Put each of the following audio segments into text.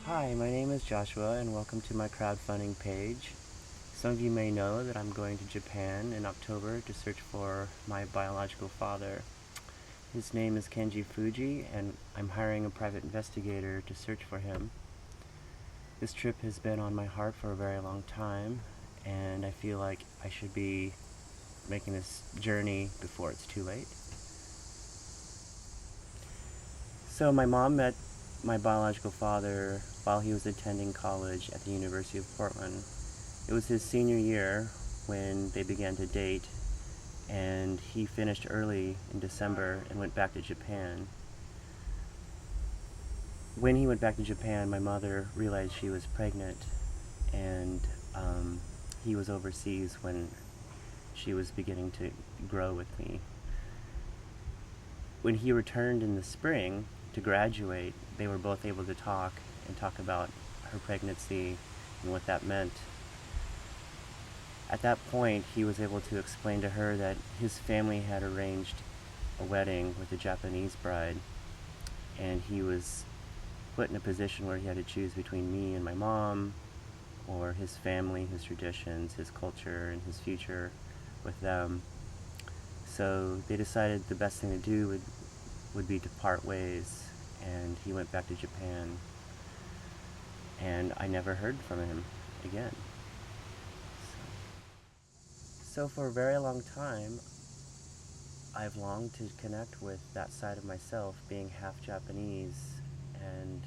Hi, my name is Joshua and welcome to my crowdfunding page. Some of you may know that I'm going to Japan in October to search for my biological father. His name is Kenji Fuji and I'm hiring a private investigator to search for him. This trip has been on my heart for a very long time and I feel like I should be making this journey before it's too late. So my mom met my biological father while he was attending college at the University of Portland. It was his senior year when they began to date, and he finished early in December and went back to Japan. When he went back to Japan, my mother realized she was pregnant, and he was overseas when she was beginning to grow with me. When he returned in the spring to graduate, they were both able to talk about her pregnancy and what that meant. At that point, he was able to explain to her that his family had arranged a wedding with a Japanese bride, and he was put in a position where he had to choose between me and my mom, or his family, his traditions, his culture, and his future with them. So they decided the best thing to do would be to part ways, and he went back to Japan, and I never heard from him again. So for a very long time, I've longed to connect with that side of myself, being half Japanese, and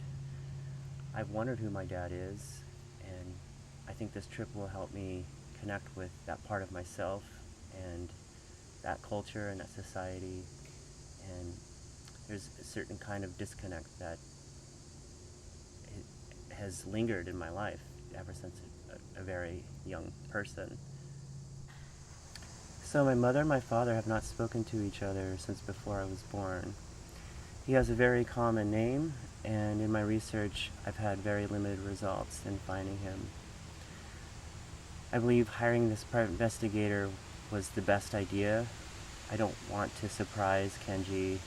I've wondered who my dad is, and I think this trip will help me connect with that part of myself and that culture and that society. And there's a certain kind of disconnect that has lingered in my life ever since a very young person. So my mother and my father have not spoken to each other since before I was born. He has a very common name, and in my research I've had very limited results in finding him. I believe hiring this private investigator was the best idea. I don't want to surprise Kenji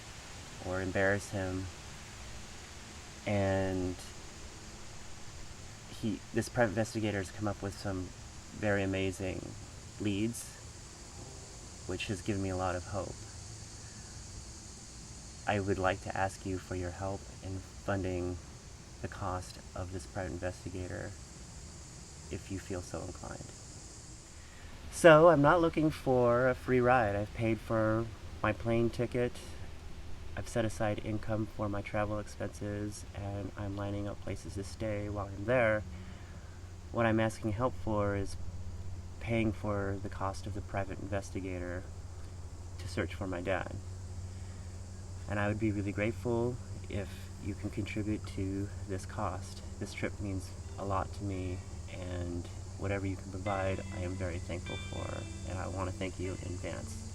or embarrass him, and this private investigator has come up with some very amazing leads, which has given me a lot of hope. I would like to ask you for your help in funding the cost of this private investigator, if you feel so inclined. So I'm not looking for a free ride. I've paid for my plane ticket, I've set aside income for my travel expenses, and I'm lining up places to stay while I'm there. What I'm asking help for is paying for the cost of the private investigator to search for my dad. And I would be really grateful if you can contribute to this cost. This trip means a lot to me, and whatever you can provide, I am very thankful for, and I want to thank you in advance.